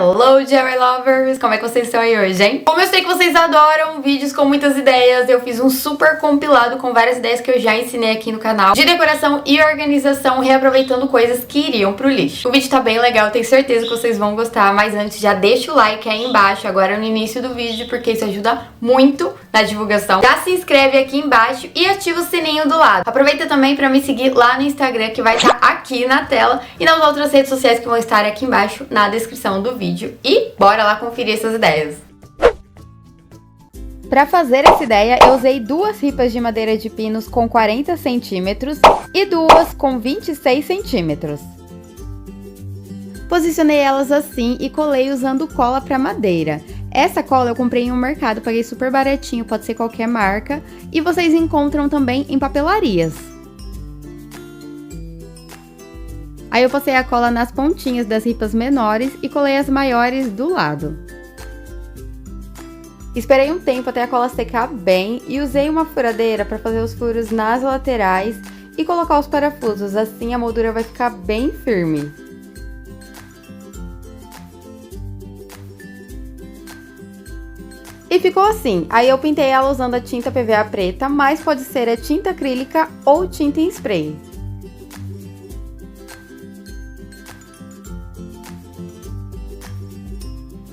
Hello, Diy Lovers! Como é que vocês estão aí hoje, hein? Como eu sei que vocês adoram vídeos com muitas ideias, eu fiz um super compilado com várias ideias que eu já ensinei aqui no canal de decoração e organização, reaproveitando coisas que iriam pro lixo. O vídeo tá bem legal, tenho certeza que vocês vão gostar, mas antes já deixa o like aí embaixo, agora no início do vídeo, porque isso ajuda muito na divulgação. Já se inscreve aqui embaixo e ativa o sininho do lado. Aproveita também pra me seguir lá no Instagram, que vai estar aqui na tela, e nas outras redes sociais que vão estar aqui embaixo na descrição do vídeo. E bora lá conferir essas ideias. Para fazer essa ideia, eu usei duas ripas de madeira de pinos com 40 centímetros e duas com 26 centímetros. Posicionei elas assim e colei usando cola para madeira. Essa cola eu comprei em um mercado, paguei super baratinho, pode ser qualquer marca, e vocês encontram também em papelarias. Aí eu passei a cola nas pontinhas das ripas menores e colei as maiores do lado. Esperei um tempo até a cola secar bem e usei uma furadeira para fazer os furos nas laterais e colocar os parafusos, assim a moldura vai ficar bem firme. E ficou assim, aí eu pintei ela usando a tinta PVA preta, mas pode ser a tinta acrílica ou tinta em spray.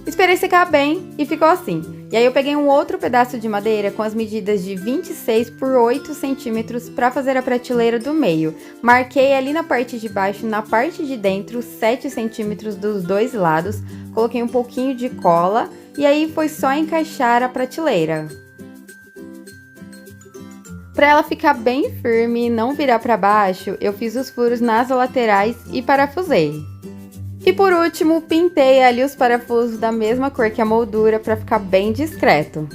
Esperei secar bem e ficou assim. E aí eu peguei um outro pedaço de madeira com as medidas de 26 por 8 centímetros para fazer a prateleira do meio. Marquei ali na parte de baixo, na parte de dentro, 7 centímetros dos dois lados. Coloquei um pouquinho de cola e aí foi só encaixar a prateleira. Para ela ficar bem firme e não virar para baixo, eu fiz os furos nas laterais e parafusei. E por último, pintei ali os parafusos da mesma cor que a moldura para ficar bem discreto.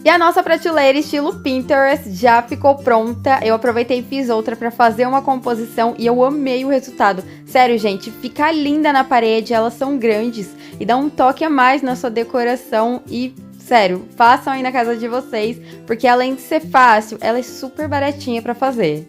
E a nossa prateleira estilo Pinterest já ficou pronta. Eu aproveitei e fiz outra para fazer uma composição e eu amei o resultado. Sério, gente, fica linda na parede, elas são grandes e dá um toque a mais na sua decoração e... sério, façam aí na casa de vocês, porque além de ser fácil, ela é super baratinha para fazer.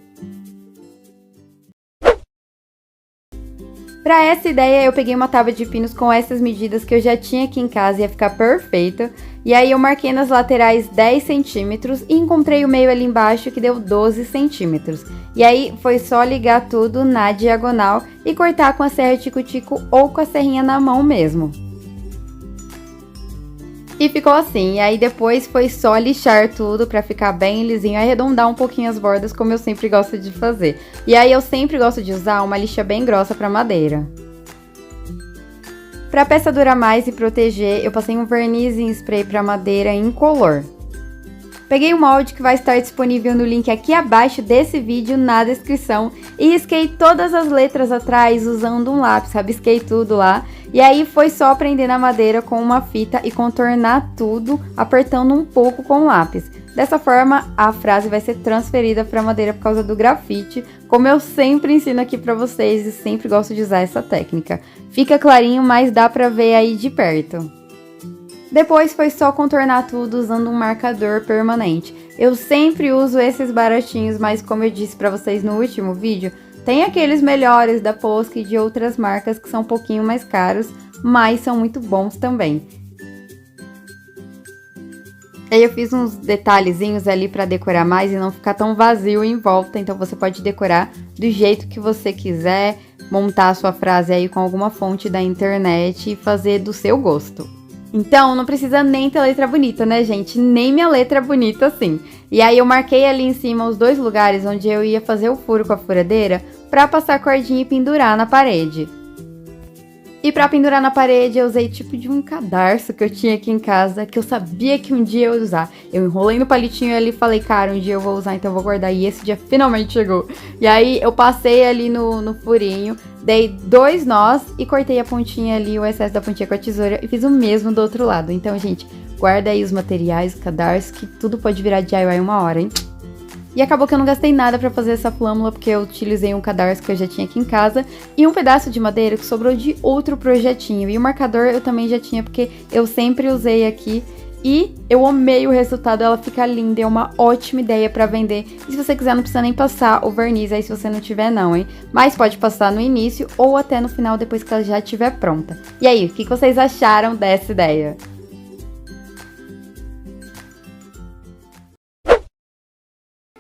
Para essa ideia, eu peguei uma tábua de pinos com essas medidas que eu já tinha aqui em casa, ia ficar perfeita. E aí eu marquei nas laterais 10 centímetros e encontrei o meio ali embaixo que deu 12 centímetros. E aí foi só ligar tudo na diagonal e cortar com a serra tico-tico ou com a serrinha na mão mesmo. E ficou assim, e aí depois foi só lixar tudo pra ficar bem lisinho, arredondar um pouquinho as bordas como eu sempre gosto de fazer. E aí eu sempre gosto de usar uma lixa bem grossa pra madeira. Pra peça durar mais e proteger, eu passei um verniz em spray pra madeira incolor. Peguei um molde que vai estar disponível no link aqui abaixo desse vídeo na descrição e risquei todas as letras atrás usando um lápis, rabisquei tudo lá. E aí foi só prender na madeira com uma fita e contornar tudo, apertando um pouco com o lápis. Dessa forma, a frase vai ser transferida para a madeira por causa do grafite, como eu sempre ensino aqui para vocês e sempre gosto de usar essa técnica. Fica clarinho, mas dá para ver aí de perto. Depois foi só contornar tudo usando um marcador permanente. Eu sempre uso esses baratinhos, mas como eu disse para vocês no último vídeo, tem aqueles melhores da Posca e de outras marcas que são um pouquinho mais caros, mas são muito bons também. Aí eu fiz uns detalhezinhos ali para decorar mais e não ficar tão vazio em volta, então você pode decorar do jeito que você quiser, montar a sua frase aí com alguma fonte da internet e fazer do seu gosto. Então, não precisa nem ter letra bonita, né, gente? Nem minha letra é bonita assim. E aí eu marquei ali em cima os dois lugares onde eu ia fazer o furo com a furadeira pra passar a cordinha e pendurar na parede. E pra pendurar na parede eu usei tipo de um cadarço que eu tinha aqui em casa, que eu sabia que um dia eu ia usar. Eu enrolei no palitinho ali e falei, cara, um dia eu vou usar, então eu vou guardar. E esse dia finalmente chegou. E aí eu passei ali no furinho, dei 2 nós e cortei a pontinha ali, o excesso da pontinha com a tesoura e fiz o mesmo do outro lado. Então, gente, guarda aí os materiais, o cadarço, que tudo pode virar DIY uma hora, hein? E acabou que eu não gastei nada pra fazer essa flâmula, porque eu utilizei um cadarço que eu já tinha aqui em casa e um pedaço de madeira que sobrou de outro projetinho. E o marcador eu também já tinha, porque eu sempre usei aqui E eu amei o resultado, ela fica linda, é uma ótima ideia pra vender. E se você quiser, não precisa nem passar o verniz aí se você não tiver não, hein? Mas pode passar no início ou até no final, depois que ela já estiver pronta. E aí, o que vocês acharam dessa ideia?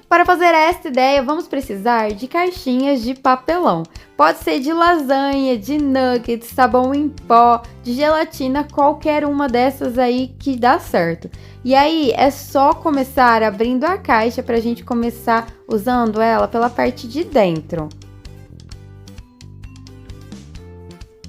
Para fazer esta ideia, vamos precisar de caixinhas de papelão. Pode ser de lasanha, de nuggets, sabão em pó, de gelatina, qualquer uma dessas aí que dá certo. E aí, é só começar abrindo a caixa para a gente começar usando ela pela parte de dentro.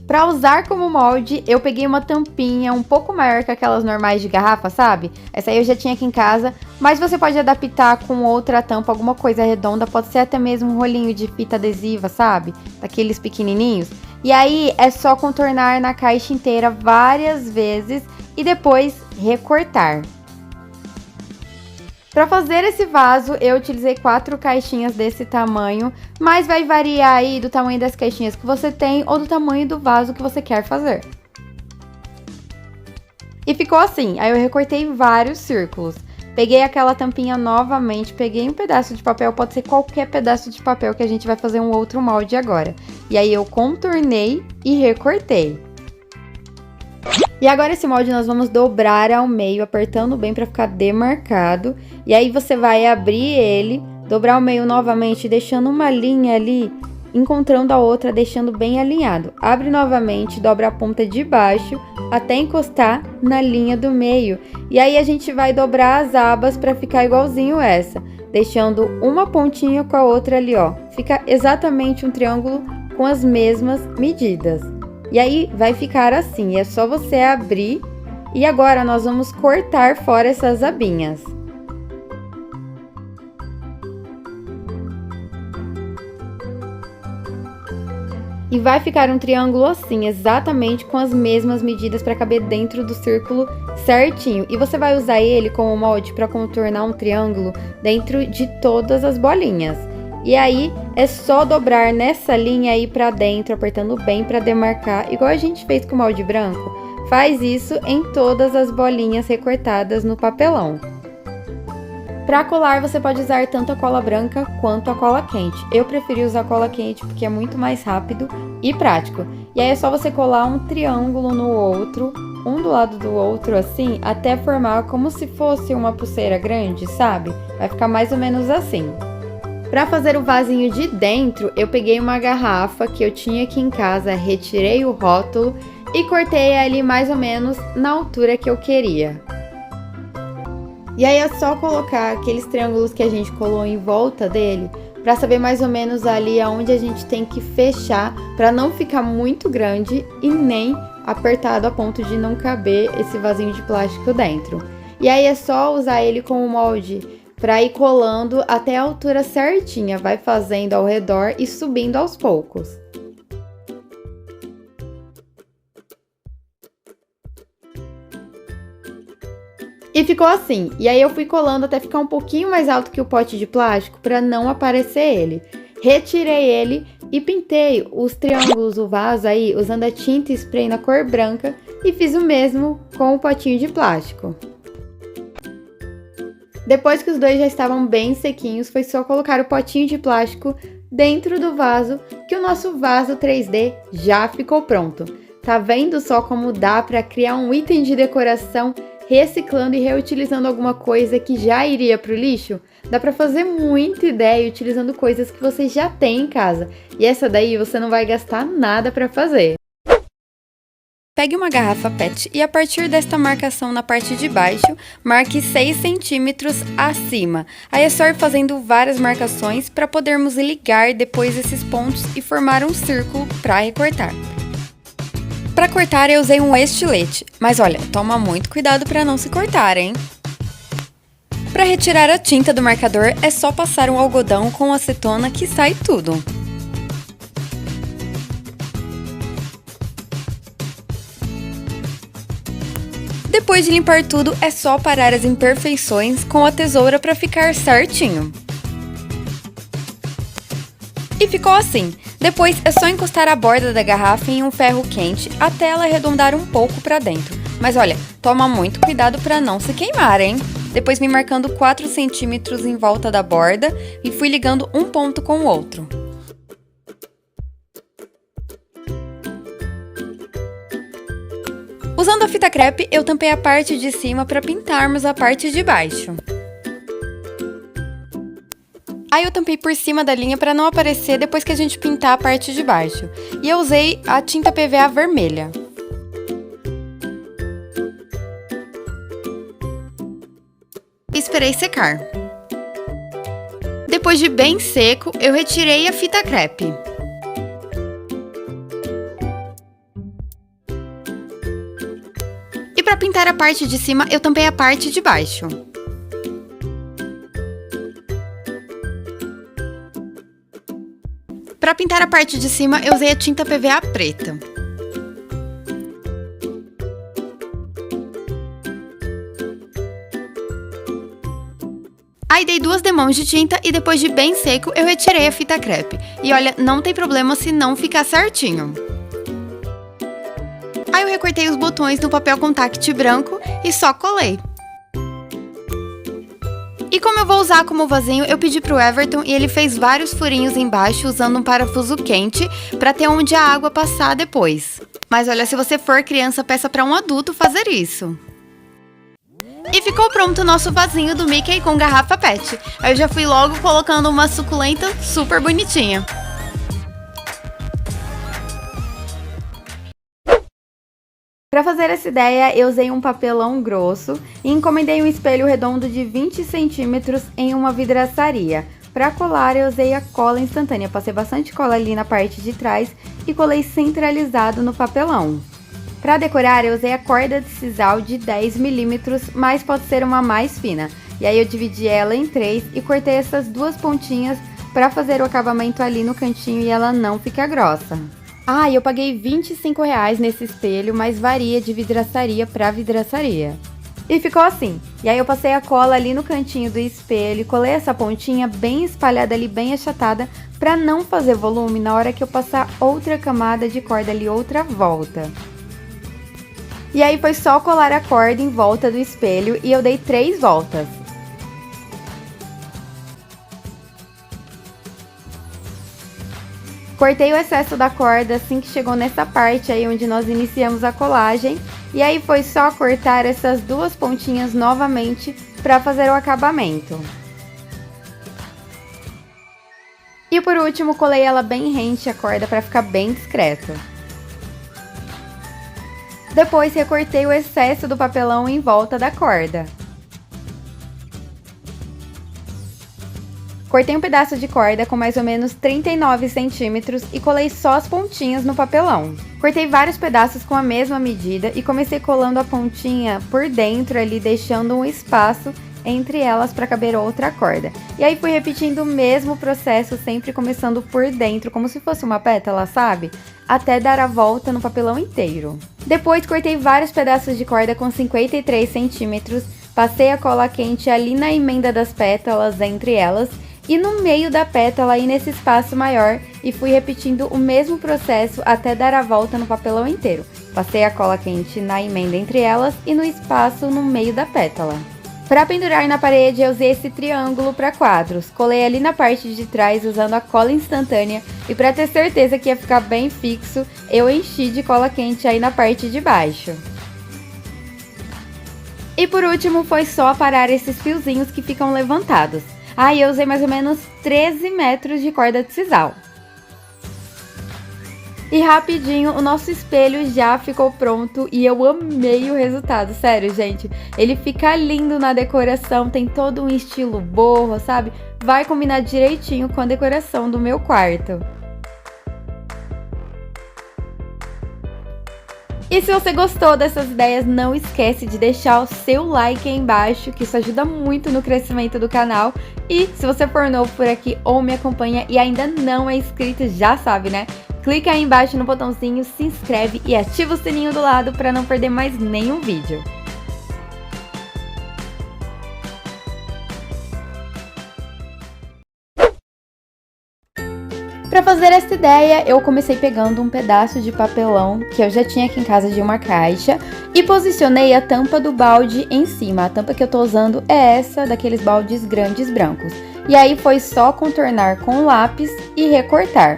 Para usar como molde, eu peguei uma tampinha um pouco maior que aquelas normais de garrafa, sabe? Essa aí eu já tinha aqui em casa, mas você pode adaptar com outra tampa, alguma coisa redonda, pode ser até mesmo um rolinho de fita adesiva, sabe? Daqueles pequenininhos. E aí é só contornar na caixa inteira várias vezes e depois recortar. Para fazer esse vaso, eu utilizei 4 caixinhas desse tamanho, mas vai variar aí do tamanho das caixinhas que você tem ou do tamanho do vaso que você quer fazer. E ficou assim, aí eu recortei vários círculos. Peguei aquela tampinha novamente, peguei um pedaço de papel, pode ser qualquer pedaço de papel que a gente vai fazer um outro molde agora. E aí eu contornei e recortei. E agora esse molde nós vamos dobrar ao meio, apertando bem para ficar demarcado. E aí você vai abrir ele, dobrar ao meio novamente, deixando uma linha ali, encontrando a outra, deixando bem alinhado. Abre novamente, dobra a ponta de baixo até encostar na linha do meio. E aí a gente vai dobrar as abas para ficar igualzinho essa, deixando uma pontinha com a outra ali, ó. Fica exatamente um triângulo com as mesmas medidas. E aí vai ficar assim, é só você abrir. E agora nós vamos cortar fora essas abinhas. E vai ficar um triângulo assim, exatamente com as mesmas medidas para caber dentro do círculo certinho. E você vai usar ele como molde para contornar um triângulo dentro de todas as bolinhas. E aí, é só dobrar nessa linha aí pra dentro, apertando bem pra demarcar, igual a gente fez com o molde branco. Faz isso em todas as bolinhas recortadas no papelão. Pra colar, você pode usar tanto a cola branca quanto a cola quente. Eu preferi usar a cola quente porque é muito mais rápido e prático. E aí é só você colar um triângulo no outro, um do lado do outro assim, até formar como se fosse uma pulseira grande, sabe? Vai ficar mais ou menos assim. Para fazer o vasinho de dentro, eu peguei uma garrafa que eu tinha aqui em casa, retirei o rótulo e cortei ali mais ou menos na altura que eu queria. E aí é só colocar aqueles triângulos que a gente colou em volta dele, para saber mais ou menos ali aonde a gente tem que fechar, para não ficar muito grande e nem apertado a ponto de não caber esse vasinho de plástico dentro. E aí é só usar ele como molde para ir colando até a altura certinha, vai fazendo ao redor e subindo aos poucos. E ficou assim, e aí eu fui colando até ficar um pouquinho mais alto que o pote de plástico para não aparecer ele. Retirei ele e pintei os triângulos do vaso aí usando a tinta spray na cor branca e fiz o mesmo com o potinho de plástico. Depois que os dois já estavam bem sequinhos, foi só colocar o potinho de plástico dentro do vaso, que o nosso vaso 3D já ficou pronto. Tá vendo só como dá para criar um item de decoração reciclando e reutilizando alguma coisa que já iria para o lixo? Dá para fazer muita ideia utilizando coisas que você já tem em casa. E essa daí você não vai gastar nada para fazer. Pegue uma garrafa PET e a partir desta marcação na parte de baixo, marque 6 centímetros acima. Aí é só ir fazendo várias marcações para podermos ligar depois esses pontos e formar um círculo para recortar. Para cortar eu usei um estilete, mas olha, toma muito cuidado para não se cortar, hein? Para retirar a tinta do marcador é só passar um algodão com acetona que sai tudo. Depois de limpar tudo, é só parar as imperfeições com a tesoura para ficar certinho. E ficou assim. Depois é só encostar a borda da garrafa em um ferro quente até ela arredondar um pouco para dentro. Mas olha, toma muito cuidado para não se queimar, hein? Depois vim marcando 4 centímetros em volta da borda e fui ligando um ponto com o outro. Usando a fita crepe, eu tampei a parte de cima para pintarmos a parte de baixo. Aí eu tampei por cima da linha para não aparecer depois que a gente pintar a parte de baixo. E eu usei a tinta PVA vermelha. E esperei secar. Depois de bem seco, eu retirei a fita crepe. E para pintar a parte de cima, eu tampei a parte de baixo. Para pintar a parte de cima, eu usei a tinta PVA preta. Aí dei 2 demãos de tinta e depois de bem seco, eu retirei a fita crepe. E olha, não tem problema se não ficar certinho. Aí eu recortei os botões no papel contact branco e só colei. E como eu vou usar como vasinho, eu pedi pro Everton e ele fez vários furinhos embaixo usando um parafuso quente para ter onde a água passar depois. Mas olha, se você for criança, peça para um adulto fazer isso. E ficou pronto o nosso vasinho do Mickey com garrafa PET. Aí eu já fui logo colocando uma suculenta super bonitinha. Para fazer essa ideia, eu usei um papelão grosso e encomendei um espelho redondo de 20 centímetros em uma vidraçaria. Para colar, eu usei a cola instantânea, passei bastante cola ali na parte de trás e colei centralizado no papelão. Para decorar, eu usei a corda de sisal de 10 milímetros, mas pode ser uma mais fina. E aí eu dividi ela em 3 e cortei essas 2 pontinhas para fazer o acabamento ali no cantinho e ela não ficar grossa. Ah, e eu paguei R$25 nesse espelho, mas varia de vidraçaria para vidraçaria. E ficou assim. E aí eu passei a cola ali no cantinho do espelho, colei essa pontinha bem espalhada ali, bem achatada, para não fazer volume na hora que eu passar outra camada de corda ali, outra volta. E aí foi só colar a corda em volta do espelho e eu dei 3 voltas. Cortei o excesso da corda assim que chegou nessa parte aí onde nós iniciamos a colagem. E aí foi só cortar essas 2 pontinhas novamente para fazer o acabamento. E por último, colei ela bem rente a corda para ficar bem discreto. Depois recortei o excesso do papelão em volta da corda. Cortei um pedaço de corda com mais ou menos 39 centímetros e colei só as pontinhas no papelão. Cortei vários pedaços com a mesma medida e comecei colando a pontinha por dentro ali, deixando um espaço entre elas para caber outra corda. E aí fui repetindo o mesmo processo, sempre começando por dentro, como se fosse uma pétala, sabe? Até dar a volta no papelão inteiro. Depois cortei vários pedaços de corda com 53 centímetros, passei a cola quente ali na emenda das pétalas, entre elas, e no meio da pétala e nesse espaço maior, e fui repetindo o mesmo processo até dar a volta no papelão inteiro. Passei a cola quente na emenda entre elas e no espaço no meio da pétala. Para pendurar na parede, eu usei esse triângulo para quadros. Colei ali na parte de trás usando a cola instantânea e para ter certeza que ia ficar bem fixo, eu enchi de cola quente aí na parte de baixo. E por último, foi só aparar esses fiozinhos que ficam levantados. Aí eu usei mais ou menos 13 metros de corda de sisal. E rapidinho, o nosso espelho já ficou pronto e eu amei o resultado, sério, gente. Ele fica lindo na decoração, tem todo um estilo boho, sabe? Vai combinar direitinho com a decoração do meu quarto. E se você gostou dessas ideias, não esquece de deixar o seu like aí embaixo, que isso ajuda muito no crescimento do canal. E se você for novo por aqui ou me acompanha e ainda não é inscrito, já sabe, né? Clica aí embaixo no botãozinho, se inscreve e ativa o sininho do lado para não perder mais nenhum vídeo. Para Para fazer essa ideia, eu comecei pegando um pedaço de papelão que eu já tinha aqui em casa de uma caixa e posicionei a tampa do balde em cima. A tampa que eu tô usando é essa, daqueles baldes grandes brancos. E aí foi só contornar com o lápis e recortar.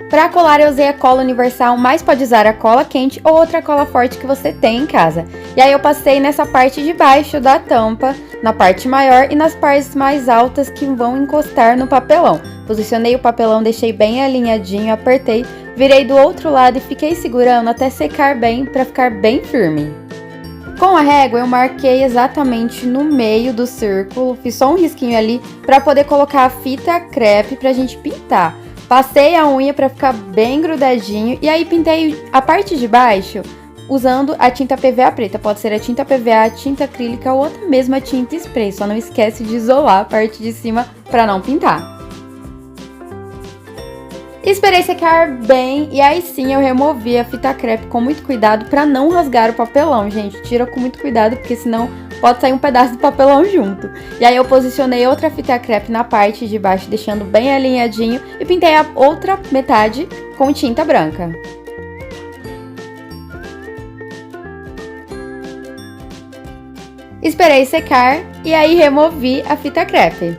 Para colar eu usei a cola universal, mas pode usar a cola quente ou outra cola forte que você tem em casa. E aí eu passei nessa parte de baixo da tampa, na parte maior e nas partes mais altas que vão encostar no papelão. Posicionei o papelão, deixei bem alinhadinho, apertei, virei do outro lado e fiquei segurando até secar bem para ficar bem firme. Com a régua eu marquei exatamente no meio do círculo, fiz só um risquinho ali para poder colocar a fita crepe pra gente pintar. Passei a unha para ficar bem grudadinho e aí pintei a parte de baixo usando a tinta PVA preta. Pode ser a tinta PVA, tinta acrílica ou até mesmo a tinta spray. Só não esquece de isolar a parte de cima para não pintar. Esperei secar bem e aí sim eu removi a fita crepe com muito cuidado para não rasgar o papelão, gente. Tira com muito cuidado porque senão pode sair um pedaço do papelão junto. E aí eu posicionei outra fita crepe na parte de baixo, deixando bem alinhadinho e pintei a outra metade com tinta branca. Esperei secar e aí removi a fita crepe.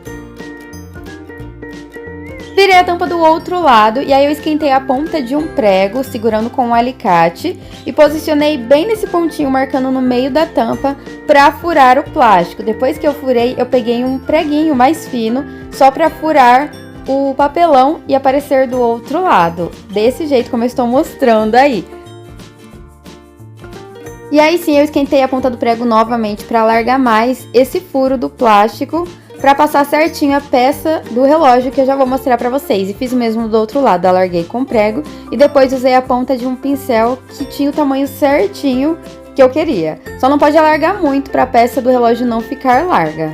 Virei a tampa do outro lado e aí eu esquentei a ponta de um prego, segurando com um alicate e posicionei bem nesse pontinho, marcando no meio da tampa para furar o plástico. Depois que eu furei, eu peguei um preguinho mais fino só para furar o papelão e aparecer do outro lado, desse jeito como eu estou mostrando aí. E aí sim eu esquentei a ponta do prego novamente para alargar mais esse furo do plástico, para passar certinho a peça do relógio que eu já vou mostrar para vocês. E fiz o mesmo do outro lado, alarguei com prego e depois usei a ponta de um pincel que tinha o tamanho certinho que eu queria. Só não pode alargar muito para a peça do relógio não ficar larga.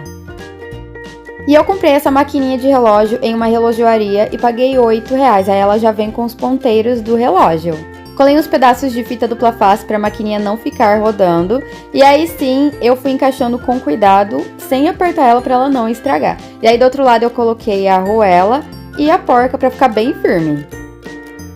E eu comprei essa maquininha de relógio em uma relojoaria e paguei R$8, aí ela já vem com os ponteiros do relógio. Colei uns pedaços de fita dupla face para a maquininha não ficar rodando. E aí sim, eu fui encaixando com cuidado, sem apertar ela para ela não estragar. E aí do outro lado eu coloquei a arruela e a porca para ficar bem firme.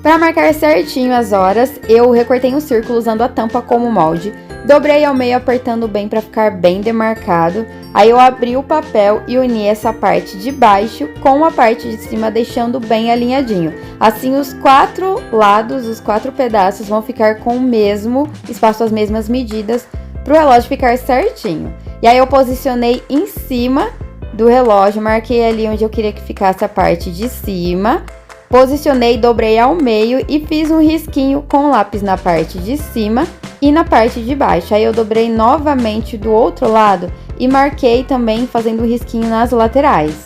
Para marcar certinho as horas, eu recortei um círculo usando a tampa como molde. Dobrei ao meio apertando bem para ficar bem demarcado. Aí eu abri o papel e uni essa parte de baixo com a parte de cima, deixando bem alinhadinho. Assim os 4 lados, os 4 pedaços vão ficar com o mesmo espaço, as mesmas medidas, para o relógio ficar certinho. E aí eu posicionei em cima do relógio, marquei ali onde eu queria que ficasse a parte de cima. Posicionei, dobrei ao meio e fiz um risquinho com lápis na parte de cima e na parte de baixo. Aí eu dobrei novamente do outro lado e marquei também fazendo um risquinho nas laterais.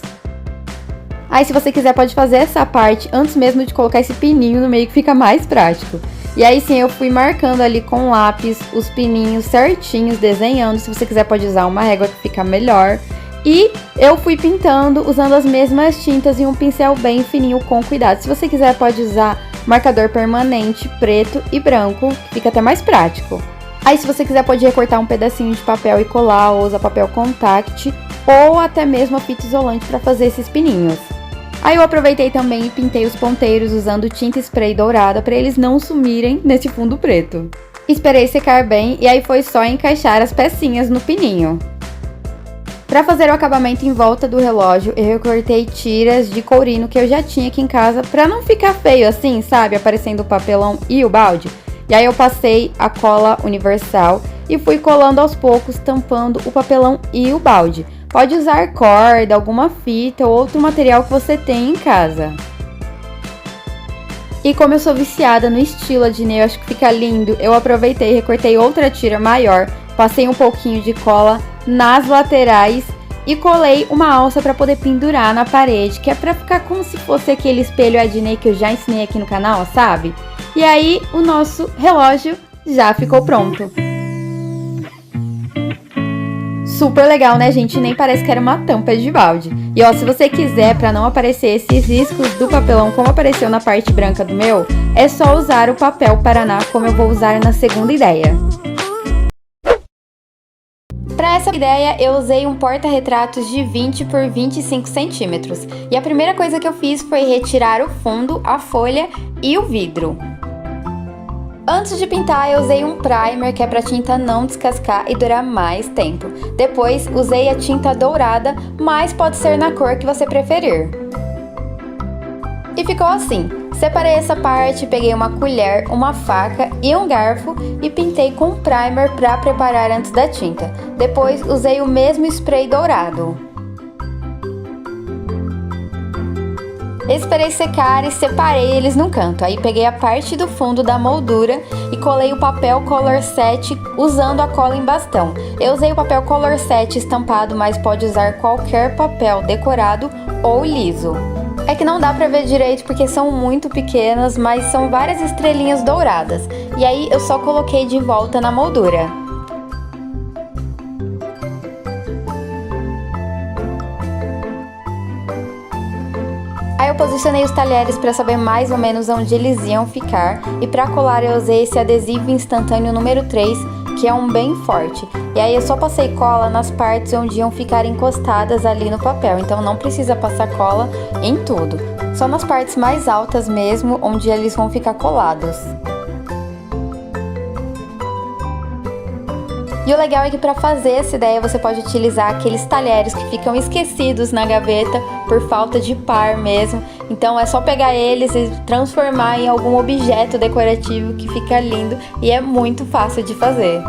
Aí se você quiser pode fazer essa parte antes mesmo de colocar esse pininho no meio que fica mais prático. E aí sim eu fui marcando ali com lápis os pininhos certinhos, desenhando. Se você quiser pode usar uma régua que fica melhor. E eu fui pintando usando as mesmas tintas e um pincel bem fininho com cuidado. Se você quiser pode usar marcador permanente preto e branco, que fica até mais prático. Aí se você quiser pode recortar um pedacinho de papel e colar, ou usar papel contact, ou até mesmo a fita isolante para fazer esses pininhos. Aí eu aproveitei também e pintei os ponteiros usando tinta spray dourada para eles não sumirem nesse fundo preto. Esperei secar bem e aí foi só encaixar as pecinhas no pininho. Para fazer o acabamento em volta do relógio, eu recortei tiras de courino que eu já tinha aqui em casa para não ficar feio assim, sabe? Aparecendo o papelão e o balde. E aí eu passei a cola universal e fui colando aos poucos, tampando o papelão e o balde. Pode usar corda, alguma fita ou outro material que você tem em casa. E como eu sou viciada no estilo Adnê, eu acho que fica lindo, eu aproveitei e recortei outra tira maior, passei um pouquinho de cola nas laterais e colei uma alça para poder pendurar na parede, que é para ficar como se fosse aquele espelho Adnê que eu já ensinei aqui no canal, sabe? E aí o nosso relógio já ficou pronto. Super legal, né, gente? Nem parece que era uma tampa de balde. E ó, se você quiser, para não aparecer esses riscos do papelão como apareceu na parte branca do meu, é só usar o papel Paraná como eu vou usar na segunda ideia. Para essa ideia, eu usei um porta-retratos de 20 por 25 centímetros. E a primeira coisa que eu fiz foi retirar o fundo, a folha e o vidro. Antes de pintar, eu usei um primer, que é para a tinta não descascar e durar mais tempo. Depois, usei a tinta dourada, mas pode ser na cor que você preferir. E ficou assim. Separei essa parte, peguei uma colher, uma faca e um garfo e pintei com primer para preparar antes da tinta. Depois, usei o mesmo spray dourado. Esperei secar e separei eles num canto. Aí peguei a parte do fundo da moldura e colei o papel Color Set usando a cola em bastão. Eu usei o papel Color Set estampado, mas pode usar qualquer papel decorado ou liso. É que não dá pra ver direito porque são muito pequenas, mas são várias estrelinhas douradas. E aí eu só coloquei de volta na moldura. Aí eu posicionei os talheres para saber mais ou menos onde eles iam ficar. E para colar eu usei esse adesivo instantâneo número 3, que é um bem forte. E aí eu só passei cola nas partes onde iam ficar encostadas ali no papel. Então não precisa passar cola em tudo. Só nas partes mais altas mesmo, onde eles vão ficar colados. E o legal é que para fazer essa ideia você pode utilizar aqueles talheres que ficam esquecidos na gaveta por falta de par mesmo. Então é só pegar eles e transformar em algum objeto decorativo que fica lindo e é muito fácil de fazer.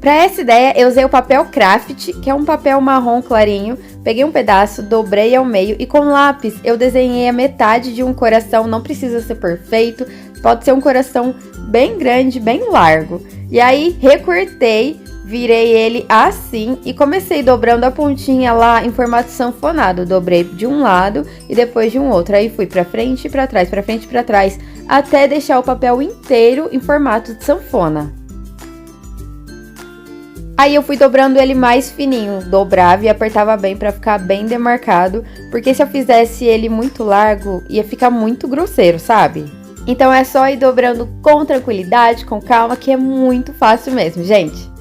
Para essa ideia eu usei o papel craft, que é um papel marrom clarinho. Peguei um pedaço, dobrei ao meio e com lápis eu desenhei a metade de um coração. Não precisa ser perfeito, pode ser um coração bem grande, bem largo. E aí recortei, virei ele assim e comecei dobrando a pontinha lá em formato sanfonado. Dobrei de um lado e depois de um outro. Aí fui pra frente e pra trás, pra frente e pra trás, até deixar o papel inteiro em formato de sanfona. Aí eu fui dobrando ele mais fininho, dobrava e apertava bem pra ficar bem demarcado, porque se eu fizesse ele muito largo, ia ficar muito grosseiro, sabe? Então é só ir dobrando com tranquilidade, com calma, que é muito fácil mesmo, gente.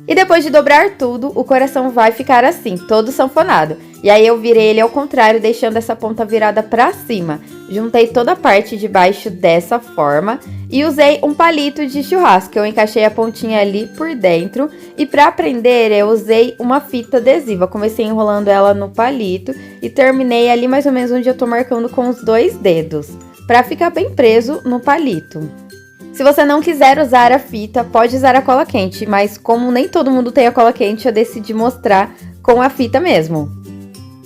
E depois de dobrar tudo, o coração vai ficar assim, todo sanfonado. E aí eu virei ele ao contrário, deixando essa ponta virada pra cima. Juntei toda a parte de baixo dessa forma e usei um palito de churrasco. Eu encaixei a pontinha ali por dentro e pra prender eu usei uma fita adesiva. Comecei enrolando ela no palito e terminei ali mais ou menos onde eu tô marcando com os 2 dedos, pra ficar bem preso no palito. Se você não quiser usar a fita, pode usar a cola quente, mas como nem todo mundo tem a cola quente, eu decidi mostrar com a fita mesmo.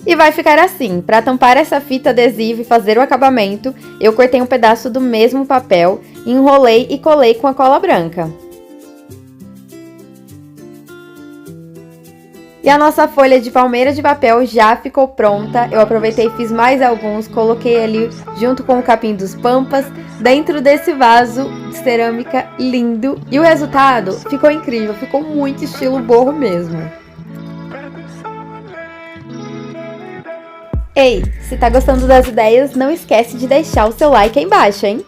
E vai ficar assim. Para tampar essa fita adesiva e fazer o acabamento, eu cortei um pedaço do mesmo papel, enrolei e colei com a cola branca. E a nossa folha de palmeira de papel já ficou pronta. Eu aproveitei e fiz mais alguns, coloquei ali junto com o capim dos pampas, dentro desse vaso de cerâmica lindo. E o resultado ficou incrível, ficou muito estilo boho mesmo. Ei, se tá gostando das ideias, não esquece de deixar o seu like aí embaixo, hein?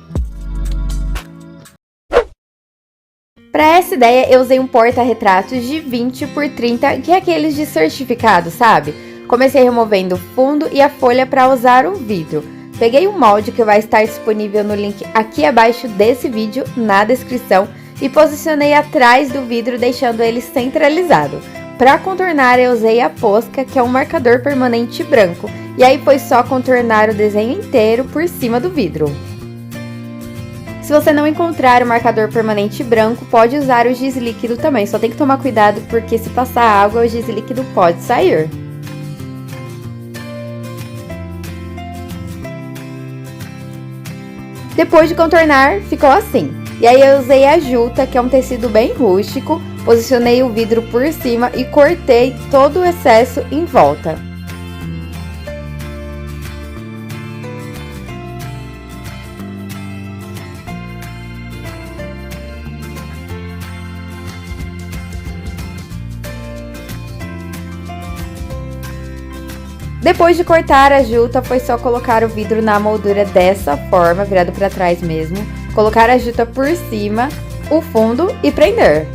Para essa ideia, eu usei um porta-retratos de 20 por 30, que é aqueles de certificado, sabe? Comecei removendo o fundo e a folha para usar o vidro. Peguei um molde que vai estar disponível no link aqui abaixo desse vídeo, na descrição, e posicionei atrás do vidro, deixando ele centralizado. Para contornar, eu usei a Posca, que é um marcador permanente branco, e aí foi só contornar o desenho inteiro por cima do vidro. Se você não encontrar o marcador permanente branco, pode usar o giz líquido também, só tem que tomar cuidado porque se passar água, o giz líquido pode sair. Depois de contornar, ficou assim. E aí eu usei a juta, que é um tecido bem rústico, posicionei o vidro por cima e cortei todo o excesso em volta. Depois de cortar a juta, foi só colocar o vidro na moldura dessa forma, virado para trás mesmo. Colocar a juta por cima, o fundo e prender.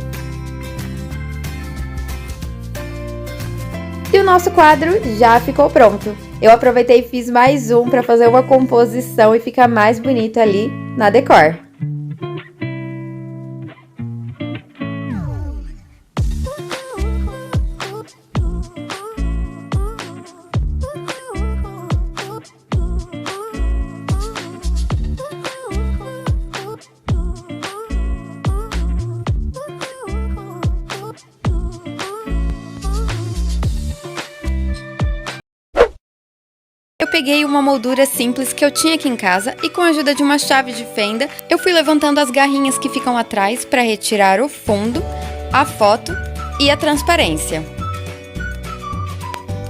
E o nosso quadro já ficou pronto. Eu aproveitei e fiz mais um para fazer uma composição e ficar mais bonito ali na decor. Eu peguei uma moldura simples que eu tinha aqui em casa e com a ajuda de uma chave de fenda, eu fui levantando as garrinhas que ficam atrás para retirar o fundo, a foto e a transparência.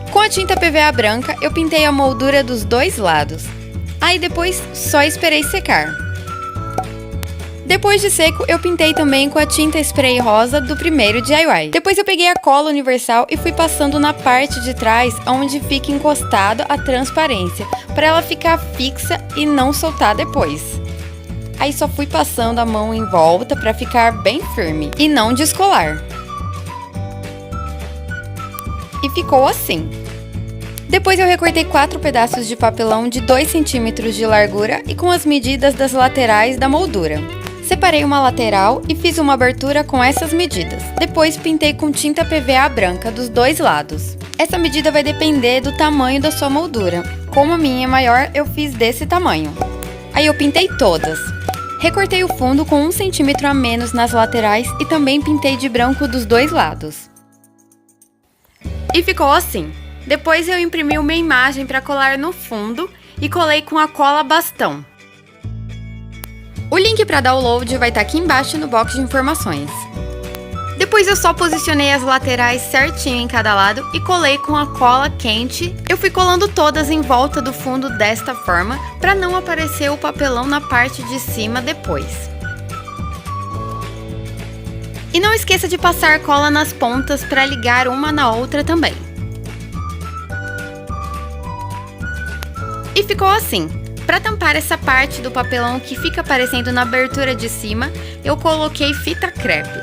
Com a tinta PVA branca, eu pintei a moldura dos dois lados. Aí depois só esperei secar. Depois de seco, eu pintei também com a tinta spray rosa do primeiro DIY. Depois eu peguei a cola universal e fui passando na parte de trás, onde fica encostado a transparência, para ela ficar fixa e não soltar depois. Aí só fui passando a mão em volta para ficar bem firme e não descolar. E ficou assim. Depois eu recortei 4 pedaços de papelão de 2 centímetros de largura e com as medidas das laterais da moldura. Separei uma lateral e fiz uma abertura com essas medidas. Depois pintei com tinta PVA branca dos dois lados. Essa medida vai depender do tamanho da sua moldura. Como a minha é maior, eu fiz desse tamanho. Aí eu pintei todas. Recortei o fundo com 1 centímetro a menos nas laterais e também pintei de branco dos dois lados. E ficou assim. Depois eu imprimi uma imagem para colar no fundo e colei com a cola bastão. O link para download vai estar aqui embaixo no box de informações. Depois eu só posicionei as laterais certinho em cada lado e colei com a cola quente. Eu fui colando todas em volta do fundo desta forma, para não aparecer o papelão na parte de cima depois. E não esqueça de passar cola nas pontas para ligar uma na outra também. E ficou assim. Para tampar essa parte do papelão que fica aparecendo na abertura de cima, eu coloquei fita crepe.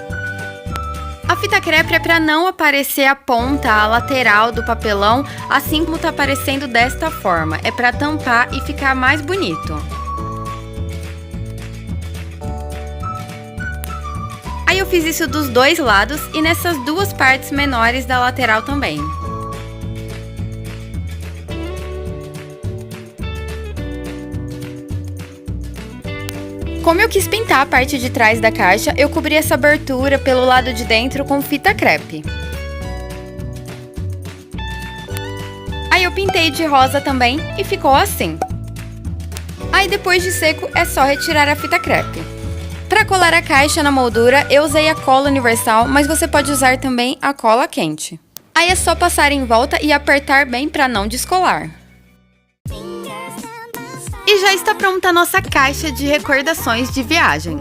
A fita crepe é para não aparecer a ponta, a lateral do papelão, assim como está aparecendo desta forma. É para tampar e ficar mais bonito. Aí eu fiz isso dos dois lados e nessas duas partes menores da lateral também. Como eu quis pintar a parte de trás da caixa, eu cobri essa abertura pelo lado de dentro com fita crepe. Aí eu pintei de rosa também e ficou assim. Aí depois de seco é só retirar a fita crepe. Para colar a caixa na moldura, eu usei a cola universal, mas você pode usar também a cola quente. Aí é só passar em volta e apertar bem para não descolar. E já está pronta a nossa caixa de recordações de viagem.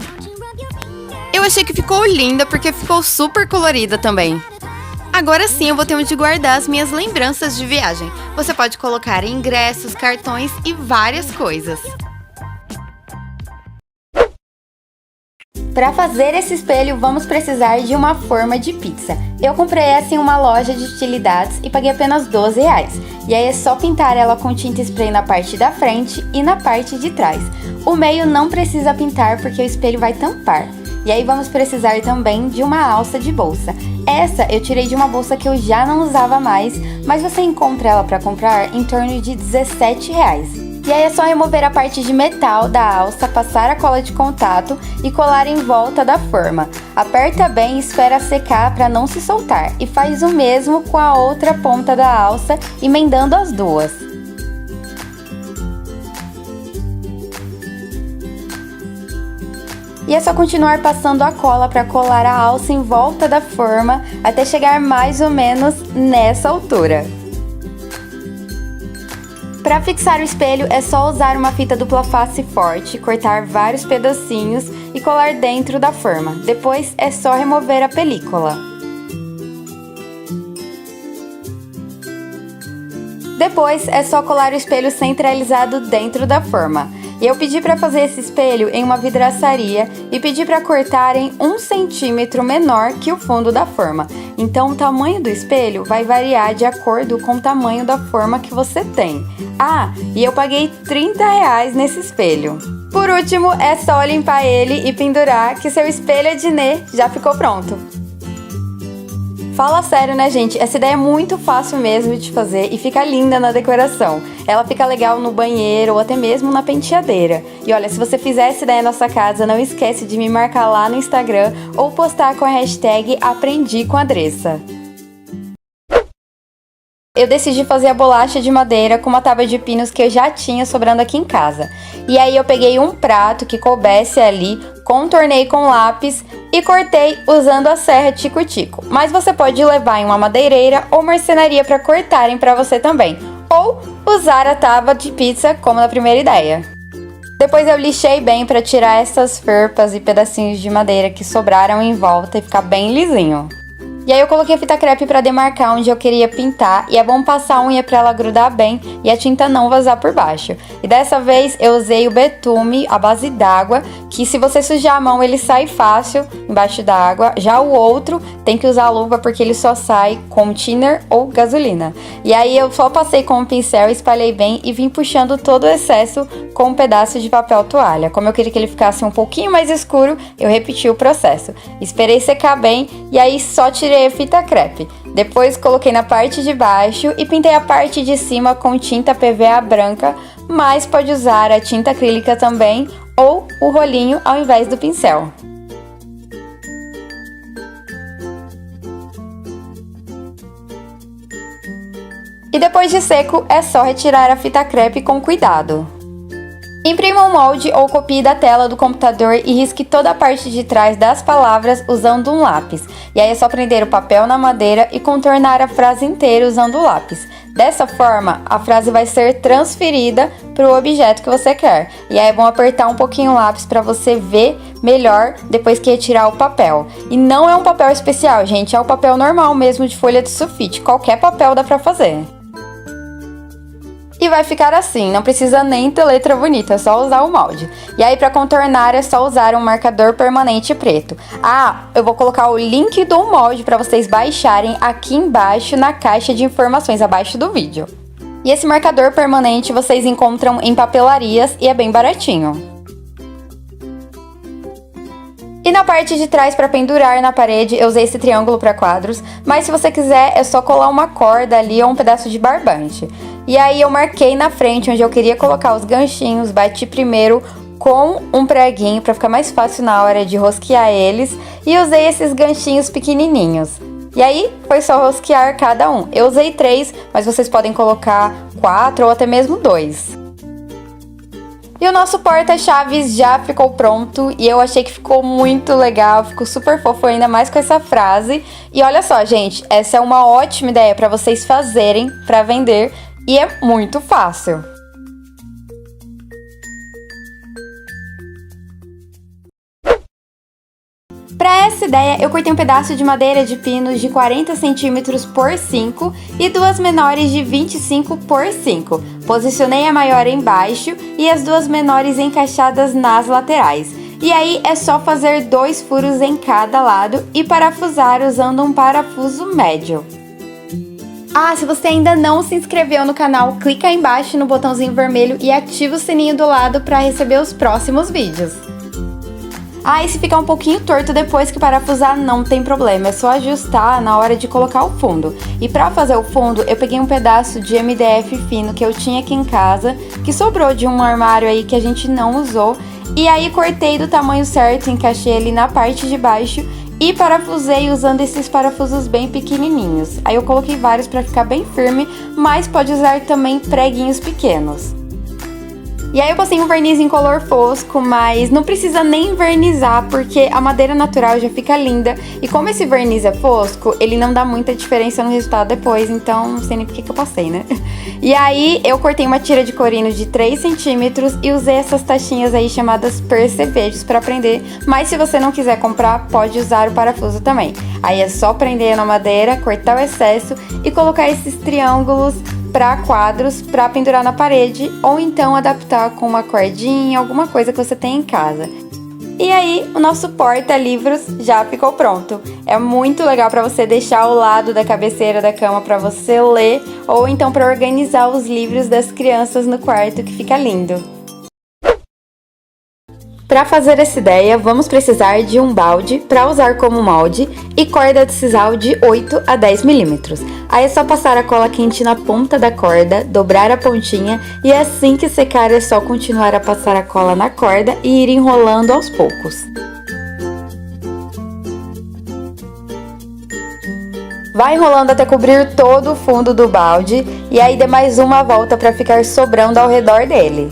Eu achei que ficou linda porque ficou super colorida também. Agora sim eu vou ter onde guardar as minhas lembranças de viagem. Você pode colocar ingressos, cartões e várias coisas. Para fazer esse espelho, vamos precisar de uma forma de pizza. Eu comprei essa em uma loja de utilidades e paguei apenas R$12. E aí é só pintar ela com tinta spray na parte da frente e na parte de trás. O meio não precisa pintar porque o espelho vai tampar. E aí vamos precisar também de uma alça de bolsa. Essa eu tirei de uma bolsa que eu já não usava mais, mas você encontra ela para comprar em torno de R$17. E aí é só remover a parte de metal da alça, passar a cola de contato e colar em volta da forma. Aperta bem e espera secar para não se soltar. E faz o mesmo com a outra ponta da alça, emendando as duas. E é só continuar passando a cola para colar a alça em volta da forma até chegar mais ou menos nessa altura. Para fixar o espelho é só usar uma fita dupla face forte, cortar vários pedacinhos e colar dentro da forma. Depois é só remover a película. Depois é só colar o espelho centralizado dentro da forma. E eu pedi para fazer esse espelho em uma vidraçaria e pedi para cortarem 1 centímetro menor que o fundo da forma. Então o tamanho do espelho vai variar de acordo com o tamanho da forma que você tem. Ah, e eu paguei R$30 nesse espelho. Por último, é só limpar ele e pendurar que seu espelho Adnet já ficou pronto. Fala sério, né, gente? Essa ideia é muito fácil mesmo de fazer e fica linda na decoração. Ela fica legal no banheiro ou até mesmo na penteadeira. E olha, se você fizer essa ideia na sua casa, não esquece de me marcar lá no Instagram ou postar com a hashtag Aprendi com a Dressa. Eu decidi fazer a bolacha de madeira com uma tábua de pinos que eu já tinha sobrando aqui em casa. E aí eu peguei um prato que coubesse ali, contornei com lápis e cortei usando a serra tico-tico. Mas você pode levar em uma madeireira ou marcenaria para cortarem para você também. Ou usar a tábua de pizza como na primeira ideia. Depois eu lixei bem para tirar essas ferpas e pedacinhos de madeira que sobraram em volta e ficar bem lisinho. E aí eu coloquei fita crepe para demarcar onde eu queria pintar e é bom passar a unha para ela grudar bem e a tinta não vazar por baixo. E dessa vez eu usei o betume à base d'água, que se você sujar a mão ele sai fácil embaixo da água. Já o outro tem que usar luva porque ele só sai com thinner ou gasolina. E aí eu só passei com um pincel, espalhei bem e vim puxando todo o excesso com um pedaço de papel toalha. Como eu queria que ele ficasse um pouquinho mais escuro, eu repeti o processo. Esperei secar bem e aí só tirei a fita crepe. Depois coloquei na parte de baixo e pintei a parte de cima com tinta PVA branca, mas pode usar a tinta acrílica também ou o rolinho ao invés do pincel. E depois de seco, é só retirar a fita crepe com cuidado. Imprima um molde ou copie da tela do computador e risque toda a parte de trás das palavras usando um lápis. E aí é só prender o papel na madeira e contornar a frase inteira usando o lápis. Dessa forma, a frase vai ser transferida para o objeto que você quer. E aí é bom apertar um pouquinho o lápis para você ver melhor depois que retirar o papel. E não é um papel especial, gente, é o papel normal mesmo de folha de sulfite. Qualquer papel dá para fazer. E vai ficar assim, não precisa nem ter letra bonita, é só usar o molde. E aí para contornar é só usar um marcador permanente preto. Ah, eu vou colocar o link do molde para vocês baixarem aqui embaixo na caixa de informações abaixo do vídeo. E esse marcador permanente vocês encontram em papelarias e é bem baratinho. E na parte de trás, para pendurar na parede, eu usei esse triângulo para quadros, mas se você quiser é só colar uma corda ali ou um pedaço de barbante. E aí eu marquei na frente onde eu queria colocar os ganchinhos, bati primeiro com um preguinho para ficar mais fácil na hora de rosquear eles e usei esses ganchinhos pequenininhos. E aí foi só rosquear cada um. Eu usei 3, mas vocês podem colocar 4 ou até mesmo 2. E o nosso porta-chaves já ficou pronto e eu achei que ficou muito legal, ficou super fofo, ainda mais com essa frase. E olha só, gente, essa é uma ótima ideia para vocês fazerem para vender e é muito fácil. Para essa ideia, eu cortei um pedaço de madeira de pinos de 40 cm por 5 e duas menores de 25 por 5. Posicionei a maior embaixo e as duas menores encaixadas nas laterais. E aí é só fazer 2 furos em cada lado e parafusar usando um parafuso médio. Ah, se você ainda não se inscreveu no canal, clica aí embaixo no botãozinho vermelho e ativa o sininho do lado para receber os próximos vídeos. Ah, e se ficar um pouquinho torto depois que parafusar, não tem problema, é só ajustar na hora de colocar o fundo. E para fazer o fundo, eu peguei um pedaço de MDF fino que eu tinha aqui em casa, que sobrou de um armário aí que a gente não usou, e aí cortei do tamanho certo, encaixei ele na parte de baixo e parafusei usando esses parafusos bem pequenininhos. Aí eu coloquei vários para ficar bem firme, mas pode usar também preguinhos pequenos. E aí eu passei um verniz em color fosco, mas não precisa nem vernizar, porque a madeira natural já fica linda. E como esse verniz é fosco, ele não dá muita diferença no resultado depois, então não sei nem porque que eu passei, né? E aí eu cortei uma tira de corino de 3 centímetros e usei essas tachinhas aí chamadas percevejos para prender. Mas se você não quiser comprar, pode usar o parafuso também. Aí é só prender na madeira, cortar o excesso e colocar esses triângulos para quadros para pendurar na parede ou então adaptar com uma cordinha, alguma coisa que você tem em casa. E aí, o nosso porta-livros já ficou pronto. É muito legal para você deixar ao lado da cabeceira da cama para você ler ou então para organizar os livros das crianças no quarto, que fica lindo. Para fazer essa ideia, vamos precisar de um balde para usar como molde e corda de sisal de 8 a 10 milímetros. Aí é só passar a cola quente na ponta da corda, dobrar a pontinha e assim que secar é só continuar a passar a cola na corda e ir enrolando aos poucos. Vai enrolando até cobrir todo o fundo do balde e aí dê mais uma volta para ficar sobrando ao redor dele.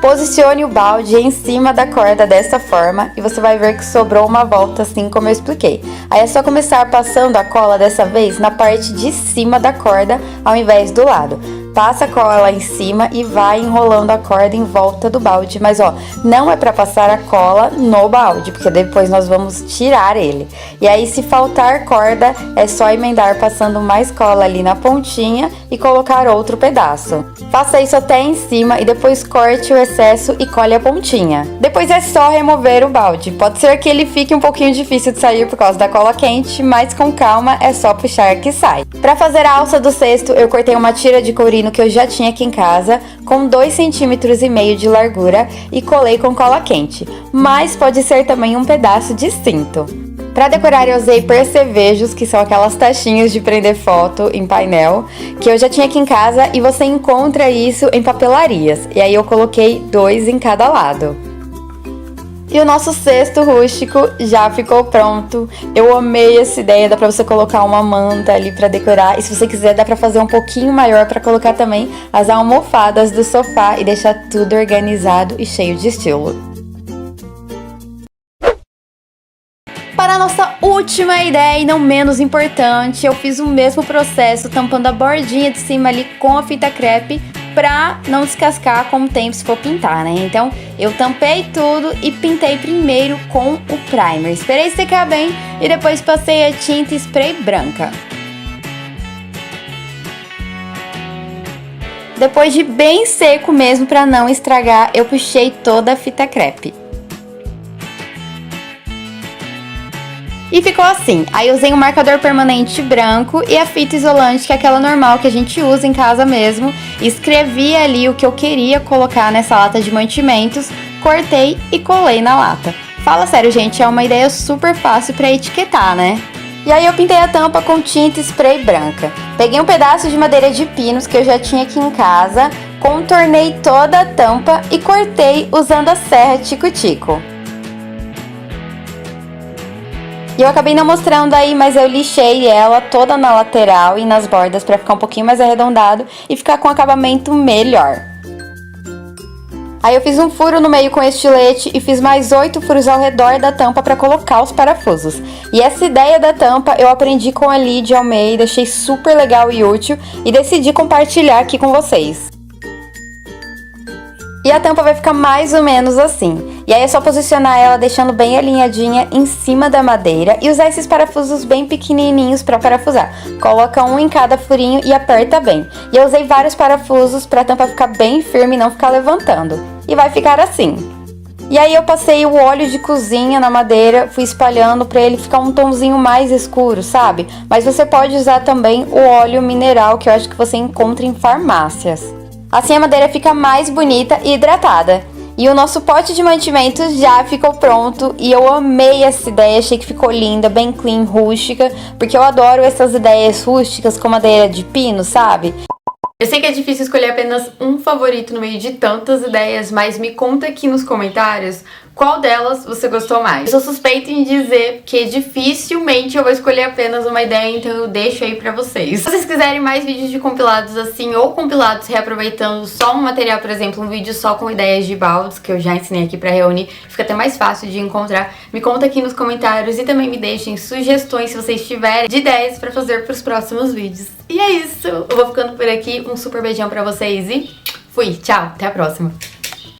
Posicione o balde em cima da corda dessa forma e você vai ver que sobrou uma volta assim como eu expliquei. Aí é só começar passando a cola dessa vez na parte de cima da corda ao invés do lado. Passa a cola em cima e vai enrolando a corda em volta do balde. Mas ó, não é para passar a cola no balde, porque depois nós vamos tirar ele. E aí se faltar corda, é só emendar passando mais cola ali na pontinha e colocar outro pedaço. Faça isso até em cima e depois corte o excesso e colhe a pontinha. Depois é só remover o balde. Pode ser que ele fique um pouquinho difícil de sair por causa da cola quente, mas com calma é só puxar que sai. Para fazer a alça do cesto, eu cortei uma tira de couro que eu já tinha aqui em casa, com 2,5 cm de largura e colei com cola quente, mas pode ser também um pedaço de cinto. Para decorar eu usei percevejos, que são aquelas taxinhas de prender foto em painel, que eu já tinha aqui em casa e você encontra isso em papelarias, e aí eu coloquei 2 em cada lado. E o nosso cesto rústico já ficou pronto. Eu amei essa ideia, dá pra você colocar uma manta ali pra decorar. E se você quiser, dá pra fazer um pouquinho maior pra colocar também as almofadas do sofá e deixar tudo organizado e cheio de estilo. Para a nossa última ideia e não menos importante, eu fiz o mesmo processo tampando a bordinha de cima ali com a fita crepe pra não descascar com o tempo se for pintar, né? Então eu tampei tudo e pintei primeiro com o primer. Esperei secar bem e depois passei a tinta spray branca. Depois de bem seco mesmo pra não estragar, eu puxei toda a fita crepe. E ficou assim. Aí usei um marcador permanente branco e a fita isolante, que é aquela normal que a gente usa em casa mesmo. Escrevi ali o que eu queria colocar nessa lata de mantimentos, cortei e colei na lata. Fala sério, gente, é uma ideia super fácil para etiquetar, né? E aí eu pintei a tampa com tinta spray branca. Peguei um pedaço de madeira de pinos que eu já tinha aqui em casa, contornei toda a tampa e cortei usando a serra tico-tico. E eu acabei não mostrando aí, mas eu lixei ela toda na lateral e nas bordas para ficar um pouquinho mais arredondado e ficar com um acabamento melhor. Aí eu fiz um furo no meio com estilete e fiz mais 8 furos ao redor da tampa para colocar os parafusos. E essa ideia da tampa eu aprendi com a Lídia Almeida, achei super legal e útil e decidi compartilhar aqui com vocês. E a tampa vai ficar mais ou menos assim. E aí é só posicionar ela deixando bem alinhadinha em cima da madeira e usar esses parafusos bem pequenininhos para parafusar. Coloca um em cada furinho e aperta bem. E eu usei vários parafusos para a tampa ficar bem firme e não ficar levantando. E vai ficar assim. E aí eu passei o óleo de cozinha na madeira, fui espalhando para ele ficar um tomzinho mais escuro, sabe? Mas você pode usar também o óleo mineral, que eu acho que você encontra em farmácias. Assim a madeira fica mais bonita e hidratada. E o nosso pote de mantimentos já ficou pronto e eu amei essa ideia, achei que ficou linda, bem clean, rústica, porque eu adoro essas ideias rústicas com madeira de pino, sabe? Eu sei que é difícil escolher apenas um favorito no meio de tantas ideias, mas me conta aqui nos comentários qual delas você gostou mais. Eu sou suspeita em dizer que dificilmente eu vou escolher apenas uma ideia, então eu deixo aí pra vocês. Se vocês quiserem mais vídeos de compilados assim, ou compilados reaproveitando só um material, por exemplo, um vídeo só com ideias de baldes, que eu já ensinei aqui pra reunir, fica até mais fácil de encontrar, me conta aqui nos comentários e também me deixem sugestões se vocês tiverem de ideias pra fazer pros próximos vídeos. E é isso, eu vou ficando por aqui, um super beijão pra vocês e fui, tchau, até a próxima!